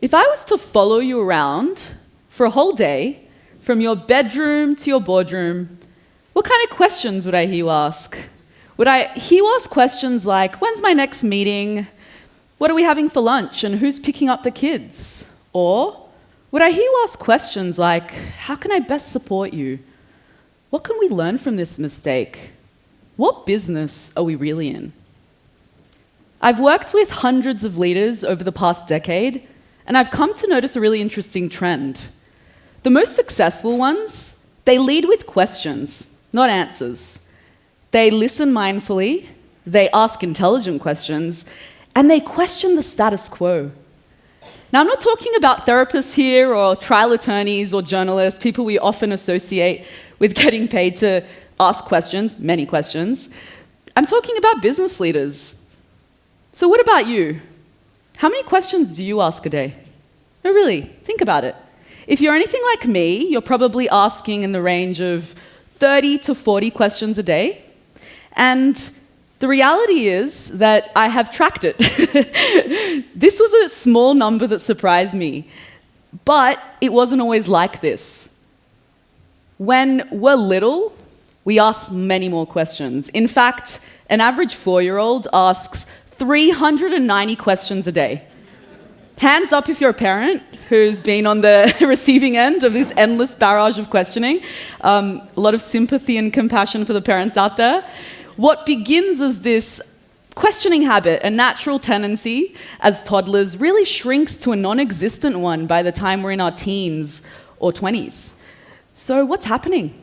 If I was to follow you around for a whole day, from your bedroom to your boardroom, what kind of questions would I hear you ask? Would I hear you ask questions like, when's my next meeting? What are we having for lunch? And who's picking up the kids? Or would I hear you ask questions like, how can I best support you? What can we learn from this mistake? What business are we really in? I've worked with hundreds of leaders over the past decade, and I've come to notice a really interesting trend. The most successful ones, they lead with questions, not answers. They listen mindfully, they ask intelligent questions, and they question the status quo. Now, I'm not talking about therapists here or trial attorneys or journalists, people we often associate with getting paid to ask questions, many questions. I'm talking about business leaders. So what about you? How many questions do you ask a day? No, really, think about it. If you're anything like me, you're probably asking in the range of 30 to 40 questions a day. And the reality is that I have tracked it. This was a small number that surprised me, but it wasn't always like this. When we're little, we ask many more questions. In fact, an average 4-year-old asks 390 questions a day. Hands up if you're a parent who's been on the receiving end of this endless barrage of questioning. A lot of sympathy and compassion for the parents out there. What begins as this questioning habit, a natural tendency as toddlers, really shrinks to a non-existent one by the time we're in our teens or 20s. So what's happening?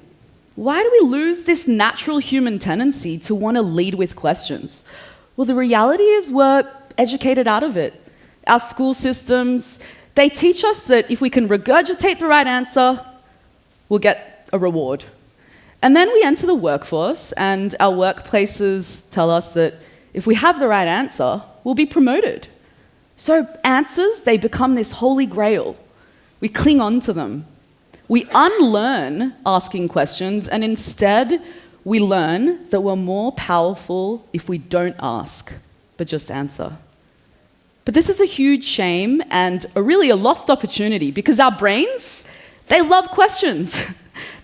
Why do we lose this natural human tendency to want to lead with questions? Well, the reality is we're educated out of it. Our school systems, they teach us that if we can regurgitate the right answer, we'll get a reward. And then we enter the workforce, and our workplaces tell us that if we have the right answer, we'll be promoted. So answers, they become this holy grail. We cling on to them. We unlearn asking questions, and instead, we learn that we're more powerful if we don't ask, but just answer. But this is a huge shame and really a lost opportunity because our brains, they love questions.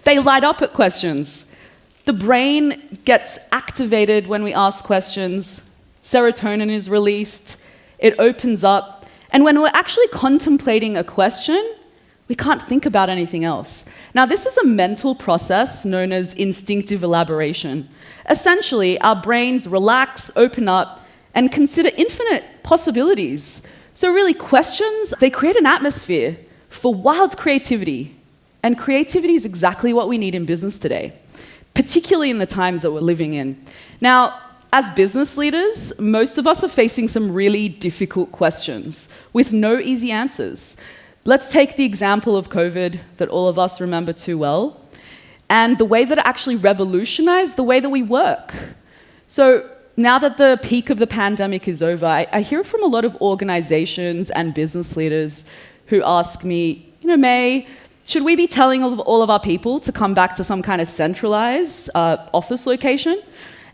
They light up at questions. The brain gets activated when we ask questions. Serotonin is released. It opens up. And when we're actually contemplating a question, we can't think about anything else. Now, this is a mental process known as instinctive elaboration. Essentially, our brains relax, open up, and consider infinite possibilities. So really, questions, they create an atmosphere for wild creativity. And creativity is exactly what we need in business today, particularly in the times that we're living in. Now, as business leaders, most of us are facing some really difficult questions with no easy answers. Let's take the example of COVID that all of us remember too well, and the way that it actually revolutionized the way that we work. So now that the peak of the pandemic is over, I hear from a lot of organizations and business leaders who ask me, May, should we be telling all of our people to come back to some kind of centralized office location?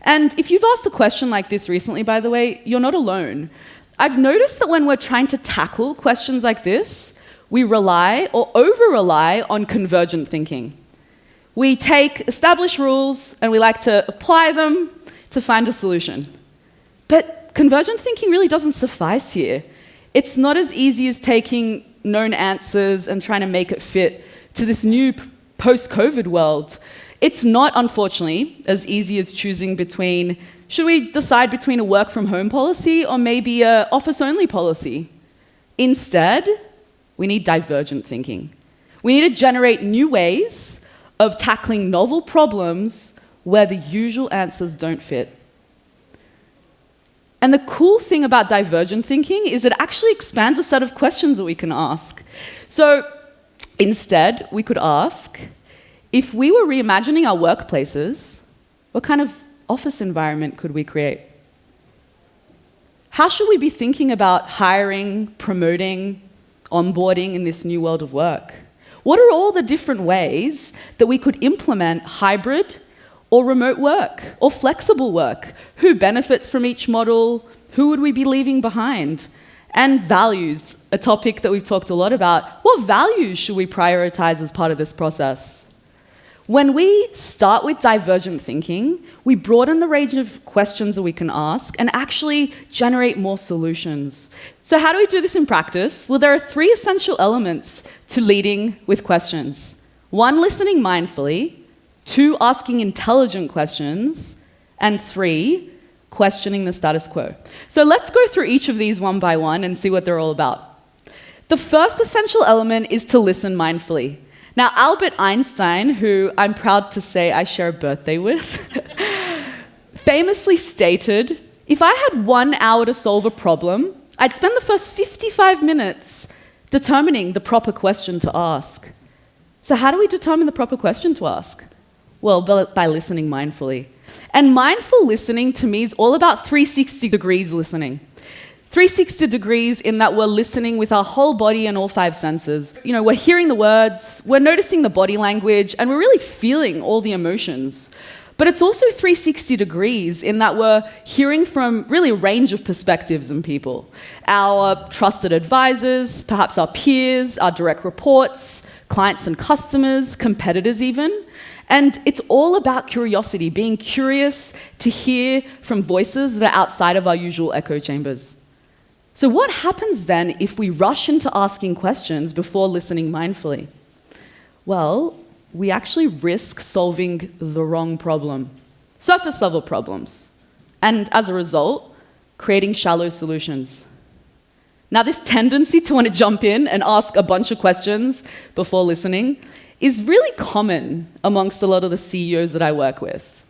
And if you've asked a question like this recently, by the way, you're not alone. I've noticed that when we're trying to tackle questions like this, we rely or over-rely on convergent thinking. We take established rules and we like to apply them to find a solution. But convergent thinking really doesn't suffice here. It's not as easy as taking known answers and trying to make it fit to this new post-COVID world. It's not, unfortunately, as easy as choosing between, should we decide between a work-from-home policy or maybe an office-only policy? Instead, we need divergent thinking. We need to generate new ways of tackling novel problems where the usual answers don't fit. And the cool thing about divergent thinking is it actually expands the set of questions that we can ask. So instead, we could ask, if we were reimagining our workplaces, what kind of office environment could we create? How should we be thinking about hiring, promoting, onboarding in this new world of work? What are all the different ways that we could implement hybrid or remote work or flexible work? Who benefits from each model? Who would we be leaving behind? And values, a topic that we've talked a lot about. What values should we prioritize as part of this process? When we start with divergent thinking, we broaden the range of questions that we can ask and actually generate more solutions. So how do we do this in practice? Well, there are 3 essential elements to leading with questions. 1, listening mindfully. 2, asking intelligent questions. And 3, questioning the status quo. So let's go through each of these one by one and see what they're all about. The first essential element is to listen mindfully. Now, Albert Einstein, who I'm proud to say I share a birthday with, famously stated, if I had 1 hour to solve a problem, I'd spend the first 55 minutes determining the proper question to ask. So how do we determine the proper question to ask? Well, by listening mindfully. And mindful listening, to me, is all about 360 degrees listening. 360 degrees in that we're listening with our whole body and all 5 senses. You know, we're hearing the words, we're noticing the body language, and we're really feeling all the emotions. But it's also 360 degrees in that we're hearing from really a range of perspectives and people. Our trusted advisors, perhaps our peers, our direct reports, clients and customers, competitors even. And it's all about curiosity, being curious to hear from voices that are outside of our usual echo chambers. So what happens then if we rush into asking questions before listening mindfully? Well, we actually risk solving the wrong problem, surface level problems, and as a result, creating shallow solutions. Now, this tendency to want to jump in and ask a bunch of questions before listening is really common amongst a lot of the CEOs that I work with,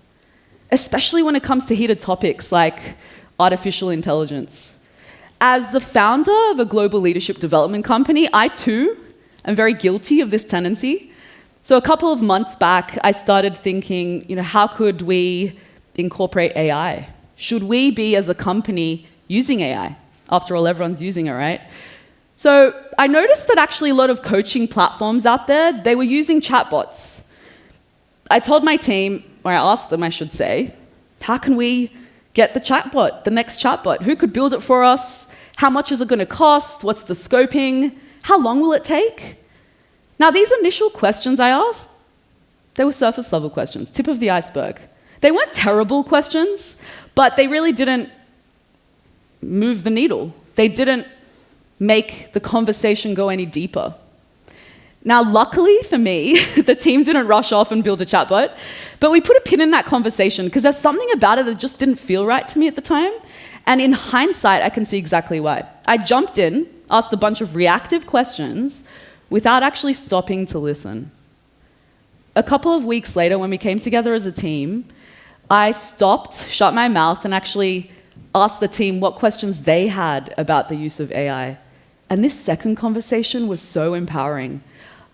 especially when it comes to heated topics like artificial intelligence. As the founder of a global leadership development company, I too am very guilty of this tendency. So a couple of months back, I started thinking, how could we incorporate AI? Should we be, as a company, using AI? After all, everyone's using it, right? So I noticed that actually a lot of coaching platforms out there, they were using chatbots. I told my team, or I asked them, I should say, how can we get the chatbot, the next chatbot? Who could build it for us? How much is it going to cost? What's the scoping? How long will it take? Now, these initial questions I asked, they were surface level questions, tip of the iceberg. They weren't terrible questions, but they really didn't move the needle. They didn't make the conversation go any deeper. Now, luckily for me, the team didn't rush off and build a chatbot, but we put a pin in that conversation because there's something about it that just didn't feel right to me at the time. And in hindsight, I can see exactly why. I jumped in, asked a bunch of reactive questions without actually stopping to listen. A couple of weeks later, when we came together as a team, I stopped, shut my mouth, and actually asked the team what questions they had about the use of AI. And this second conversation was so empowering.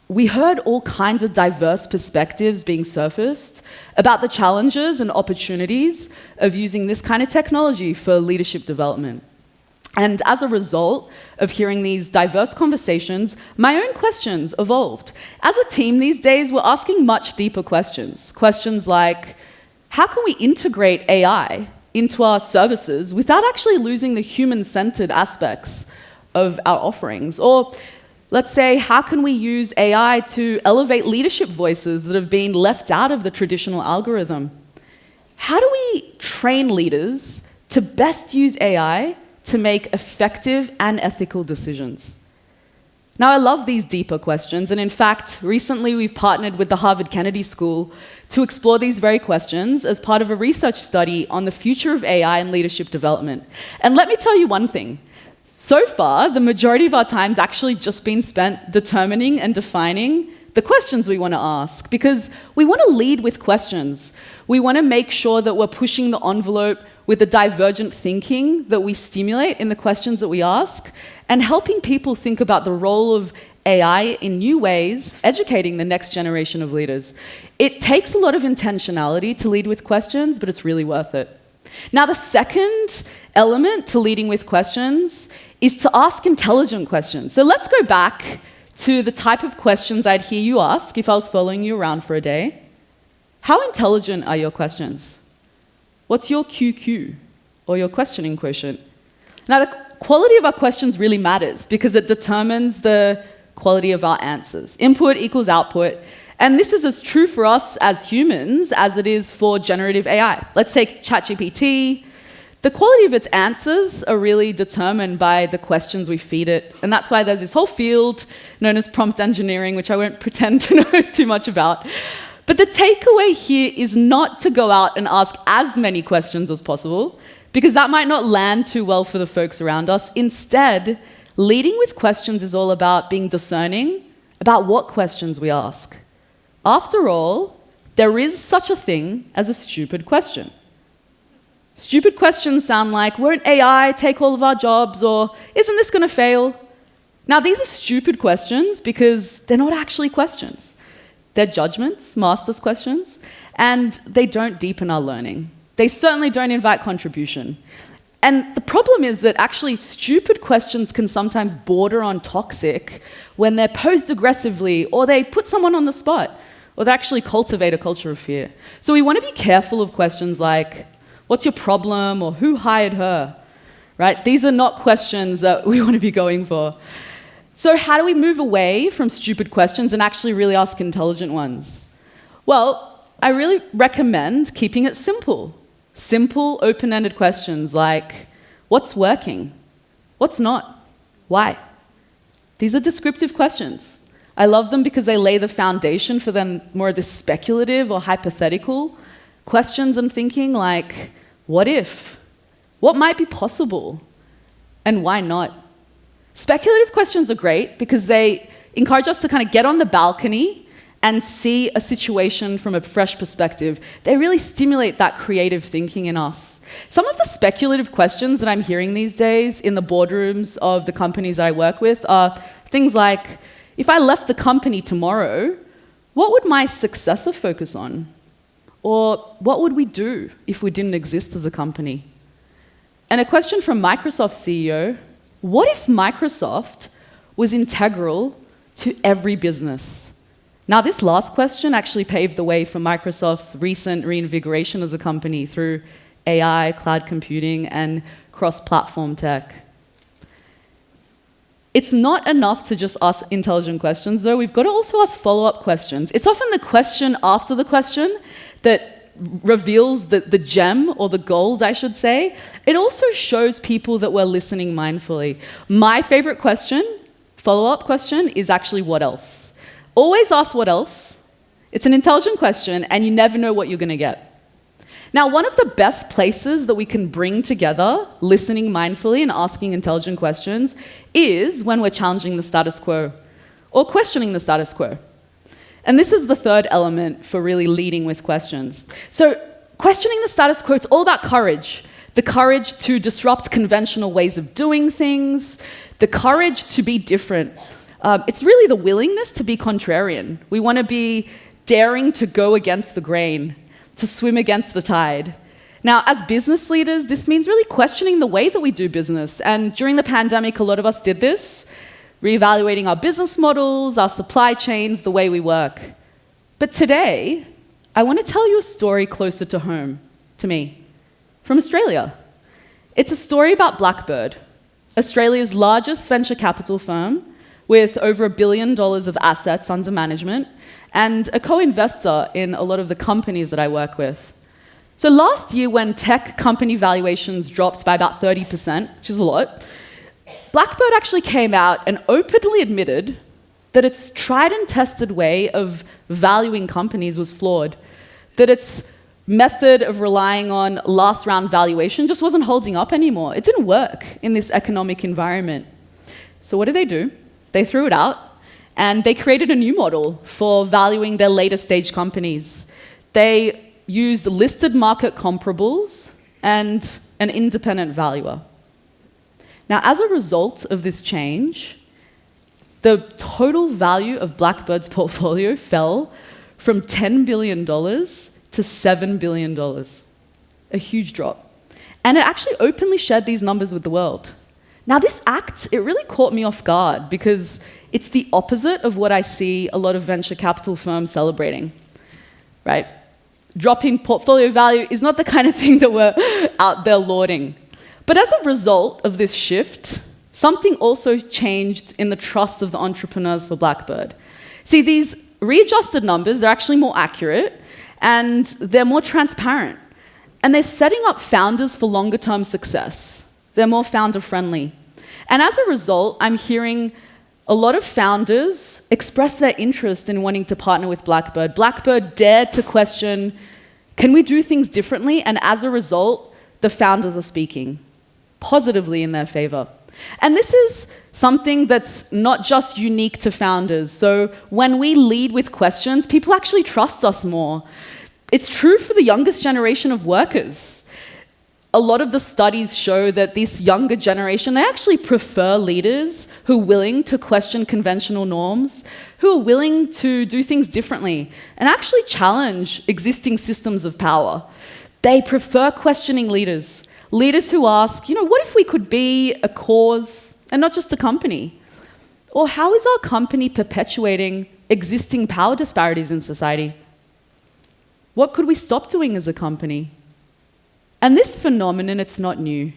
We heard all kinds of diverse perspectives being surfaced about the challenges and opportunities of using this kind of technology for leadership development. And as a result of hearing these diverse conversations, my own questions evolved. As a team these days, we're asking much deeper questions. Questions like, how can we integrate AI into our services without actually losing the human-centered aspects of our offerings? Or let's say, how can we use AI to elevate leadership voices that have been left out of the traditional algorithm? How do we train leaders to best use AI to make effective and ethical decisions? Now, I love these deeper questions, and in fact, recently we've partnered with the Harvard Kennedy School to explore these very questions as part of a research study on the future of AI and leadership development. And let me tell you one thing. So far, the majority of our time's actually just been spent determining and defining the questions we want to ask, because we want to lead with questions. We want to make sure that we're pushing the envelope with the divergent thinking that we stimulate in the questions that we ask, and helping people think about the role of AI in new ways, educating the next generation of leaders. It takes a lot of intentionality to lead with questions, but it's really worth it. Now, the second element to leading with questions is to ask intelligent questions. So let's go back to the type of questions I'd hear you ask if I was following you around for a day. How intelligent are your questions? What's your QQ, or your questioning quotient? Now, quality of our questions really matters because it determines the quality of our answers. Input equals output. And this is as true for us as humans as it is for generative AI. Let's take ChatGPT. The quality of its answers are really determined by the questions we feed it. And that's why there's this whole field known as prompt engineering, which I won't pretend to know too much about. But the takeaway here is not to go out and ask as many questions as possible, because that might not land too well for the folks around us. Instead, leading with questions is all about being discerning about what questions we ask. After all, there is such a thing as a stupid question. Stupid questions sound like, won't AI take all of our jobs, or isn't this going to fail? Now, these are stupid questions because they're not actually questions. They're judgments, master's questions, and they don't deepen our learning. They certainly don't invite contribution. And the problem is that actually stupid questions can sometimes border on toxic when they're posed aggressively, or they put someone on the spot, or they actually cultivate a culture of fear. So we want to be careful of questions like, what's your problem, or who hired her, right? These are not questions that we want to be going for. So how do we move away from stupid questions and actually really ask intelligent ones? Well, I really recommend keeping it simple. Simple, open-ended questions like, what's working? What's not? Why? These are descriptive questions. I love them because they lay the foundation for then more of the speculative or hypothetical questions and thinking like, what if? What might be possible? And why not? Speculative questions are great because they encourage us to kind of get on the balcony and see a situation from a fresh perspective. They really stimulate that creative thinking in us. Some of the speculative questions that I'm hearing these days in the boardrooms of the companies I work with are things like, if I left the company tomorrow, what would my successor focus on? Or what would we do if we didn't exist as a company? And a question from Microsoft's CEO, what if Microsoft was integral to every business? Now, this last question actually paved the way for Microsoft's recent reinvigoration as a company through AI, cloud computing, and cross-platform tech. It's not enough to just ask intelligent questions, though. We've got to also ask follow-up questions. It's often the question after the question that reveals the gem, or the gold, I should say. It also shows people that we're listening mindfully. My favorite question, follow-up question, is actually what else? Always ask what else. It's an intelligent question, and you never know what you're going to get. Now, one of the best places that we can bring together listening mindfully and asking intelligent questions is when we're challenging the status quo or questioning the status quo. And this is the third element for really leading with questions. So questioning the status quo, it's all about courage. The courage to disrupt conventional ways of doing things, the courage to be different. It's really the willingness to be contrarian. We want to be daring to go against the grain, to swim against the tide. Now, as business leaders, this means really questioning the way that we do business. And during the pandemic, a lot of us did this, reevaluating our business models, our supply chains, the way we work. But today, I want to tell you a story closer to home, to me, from Australia. It's a story about Blackbird, Australia's largest venture capital firm with over $1 billion of assets under management, and a co-investor in a lot of the companies that I work with. So last year, when tech company valuations dropped by about 30%, which is a lot, Blackbird actually came out and openly admitted that its tried and tested way of valuing companies was flawed, that its method of relying on last round valuation just wasn't holding up anymore. It didn't work in this economic environment. So what did they do? They threw it out, and they created a new model for valuing their later stage companies. They used listed market comparables and an independent valuer. Now, as a result of this change, the total value of Blackbird's portfolio fell from $10 billion to $7 billion. A huge drop. And it actually openly shared these numbers with the world. Now, this act, it really caught me off guard because it's the opposite of what I see a lot of venture capital firms celebrating, right? Dropping portfolio value is not the kind of thing that we're out there lauding. But as a result of this shift, something also changed in the trust of the entrepreneurs for Blackbird. See, these readjusted numbers are actually more accurate and they're more transparent. And they're setting up founders for longer term success. They're more founder friendly. And as a result, I'm hearing a lot of founders express their interest in wanting to partner with Blackbird. Blackbird dared to question, can we do things differently? And as a result, the founders are speaking positively in their favor. And this is something that's not just unique to founders. So when we lead with questions, people actually trust us more. It's true for the youngest generation of workers. A lot of the studies show that this younger generation, they actually prefer leaders who are willing to question conventional norms, who are willing to do things differently, and actually challenge existing systems of power. They prefer questioning leaders. Leaders who ask, what if we could be a cause and not just a company? Or how is our company perpetuating existing power disparities in society? What could we stop doing as a company? And this phenomenon, it's not new.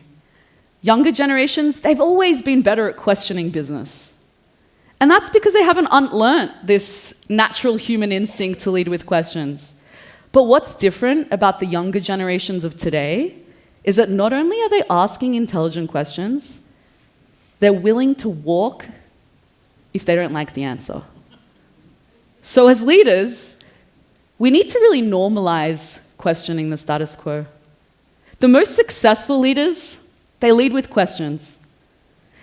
Younger generations, they've always been better at questioning business. And that's because they haven't unlearned this natural human instinct to lead with questions. But what's different about the younger generations of today is that not only are they asking intelligent questions, they're willing to walk if they don't like the answer. So as leaders, we need to really normalize questioning the status quo. The most successful leaders, they lead with questions.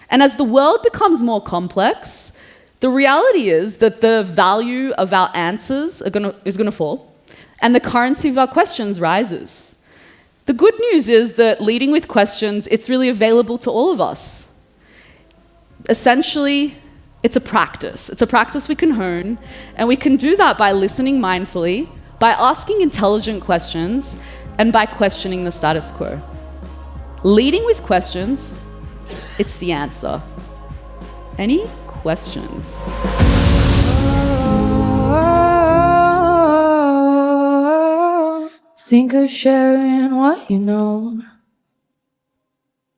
And as the world becomes more complex, the reality is that the value of our answers is going to fall, and the currency of our questions rises. The good news is that leading with questions, it's really available to all of us. Essentially, it's a practice. It's a practice we can hone, and we can do that by listening mindfully, by asking intelligent questions, and by questioning the status quo. Leading with questions, it's the answer. Any questions? Think of sharing what you know.